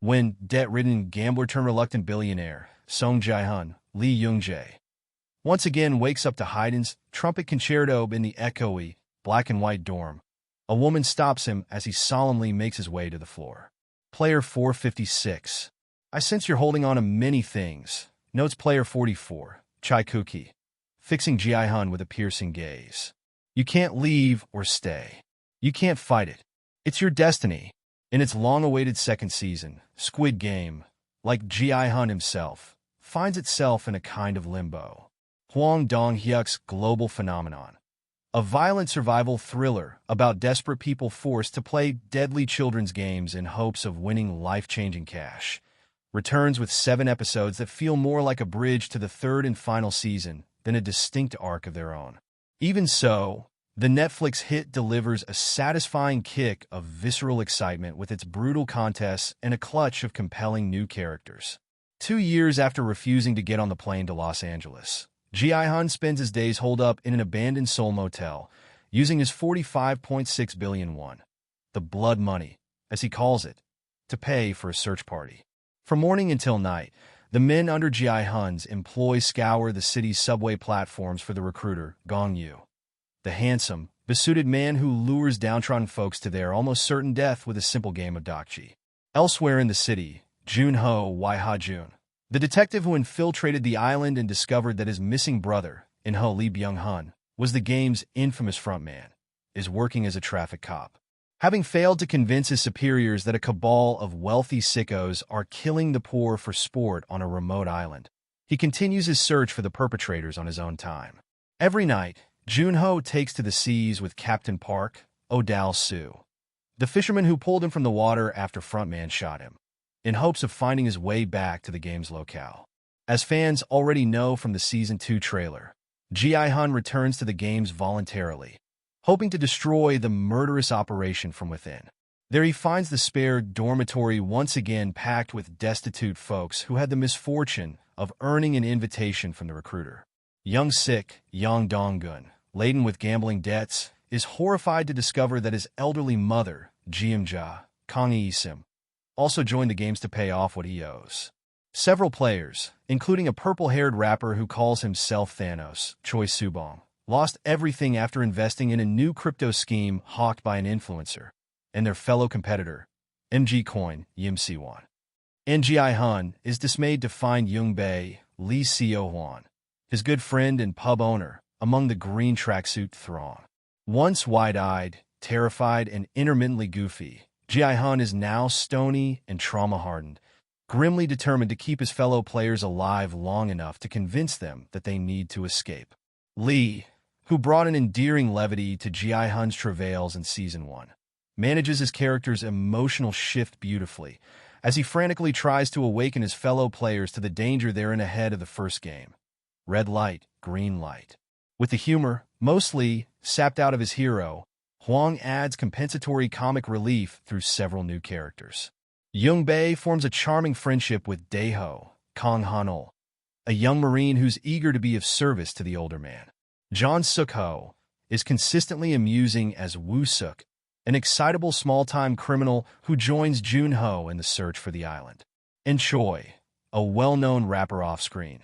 when debt-ridden gambler turned reluctant billionaire Song Jae-hun, Lee Young-jae, once again wakes up to Haydn's trumpet concerto in the echoey, black-and-white dorm. A woman stops him as he solemnly makes his way to the floor. Player 456. I sense you're holding on to many things, notes player 44, Chai Kuki, fixing Jae-hun with a piercing gaze. You can't leave or stay. You can't fight it. It's your destiny. In its long-awaited second season, Squid Game, like Jae-hun himself, finds itself in a kind of limbo. Hwang Dong-hyuk's global phenomenon, a violent survival thriller about desperate people forced to play deadly children's games in hopes of winning life-changing cash, returns with 7 episodes that feel more like a bridge to the third and final season than a distinct arc of their own. Even so, the Netflix hit delivers a satisfying kick of visceral excitement with its brutal contests and a clutch of compelling new characters. 2 years after refusing to get on the plane to Los Angeles, Jae-hun spends his days holed up in an abandoned Seoul motel, using his 45.6 billion won, the blood money, as he calls it, to pay for a search party. From morning until night, the men under Jae-hun's employ scour the city's subway platforms for the recruiter, Gong Yu, the handsome, besuited man who lures downtrodden folks to their almost certain death with a simple game of dokji. Elsewhere in the city, Junho Wai-ha-jun, the detective who infiltrated the island and discovered that his missing brother, In-ho Lee Byung-hun, was the game's infamous frontman, is working as a traffic cop. Having failed to convince his superiors that a cabal of wealthy sickos are killing the poor for sport on a remote island, he continues his search for the perpetrators on his own time. Every night, Junho takes to the seas with Captain Park, Oh-dal-soo, the fisherman who pulled him from the water after frontman shot him, in hopes of finding his way back to the game's locale. As fans already know from the Season 2 trailer, Jae-hun returns to the games voluntarily, hoping to destroy the murderous operation from within. There he finds the spare dormitory once again packed with destitute folks who had the misfortune of earning an invitation from the recruiter. Young sick Yang Dong-gun, laden with gambling debts, is horrified to discover that his elderly mother, Jeom-ja, Kang Yi-sim, also joined the games to pay off what he owes. Several players, including a purple-haired rapper who calls himself Thanos, Choi Subong, lost everything after investing in a new crypto scheme hawked by an influencer, and their fellow competitor, MG Coin, Yim Si-won. And Jae-hun is dismayed to find Young-bae, Lee Seo-hwan, his good friend and pub owner, among the green tracksuit throng. Once wide-eyed, terrified, and intermittently goofy, Jae-hun is now stony and trauma-hardened, grimly determined to keep his fellow players alive long enough to convince them that they need to escape. Lee, who brought an endearing levity to Jae-hun's travails in Season 1, manages his character's emotional shift beautifully as he frantically tries to awaken his fellow players to the danger they're in ahead of the first game. Red light, green light. With the humor, mostly sapped out of his hero, Hwang adds compensatory comic relief through several new characters. Young-bae forms a charming friendship with Daeho, Kang Han-ol, a young Marine who's eager to be of service to the older man. John Suk-ho is consistently amusing as Woo-suk, an excitable small-time criminal who joins Junho in the search for the island. And Choi, a well-known rapper off-screen,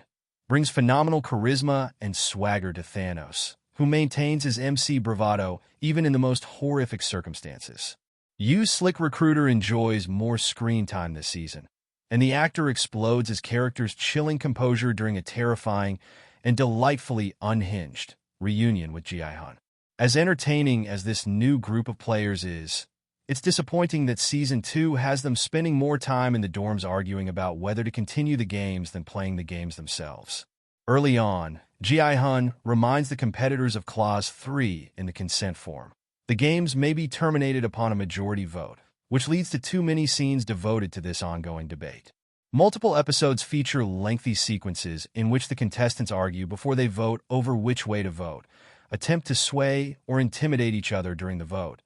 brings phenomenal charisma and swagger to Thanos, who maintains his MC bravado even in the most horrific circumstances. Yu's slick recruiter enjoys more screen time this season, and the actor explodes his character's chilling composure during a terrifying and delightfully unhinged reunion with Jae-hun. As entertaining as this new group of players is, it's disappointing that Season 2 has them spending more time in the dorms arguing about whether to continue the games than playing the games themselves. Early on, Jae-hun reminds the competitors of Clause 3 in the consent form. The games may be terminated upon a majority vote, which leads to too many scenes devoted to this ongoing debate. Multiple episodes feature lengthy sequences in which the contestants argue before they vote over which way to vote, attempt to sway or intimidate each other during the vote,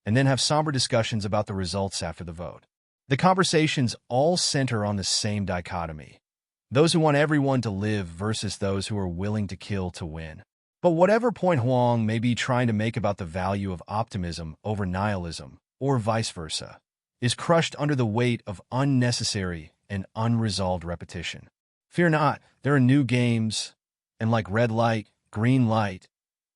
and then have somber discussions about the results after the vote. The conversations all center on the same dichotomy: those who want everyone to live versus those who are willing to kill to win. But whatever point Hwang may be trying to make about the value of optimism over nihilism, or vice versa, is crushed under the weight of unnecessary and unresolved repetition. Fear not, there are new games, and like red light, green light,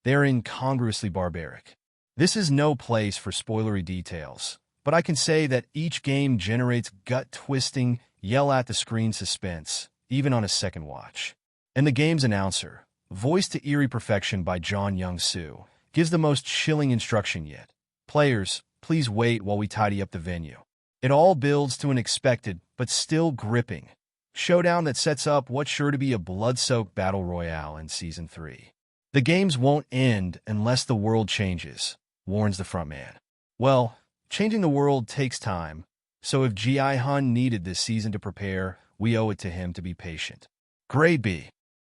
they're incongruously barbaric. This is no place for spoilery details, but I can say that each game generates gut-twisting, yell-at-the-screen suspense, even on a second watch. And the game's announcer, voiced to eerie perfection by John Young-soo, gives the most chilling instruction yet. Players, please wait while we tidy up the venue. It all builds to an expected, but still gripping, showdown that sets up what's sure to be a blood-soaked battle royale in Season 3. The games won't end unless the world changes, warns the frontman. Well, changing the world takes time, so if Ji-hun needed this season to prepare, we owe it to him to be patient. Grade B.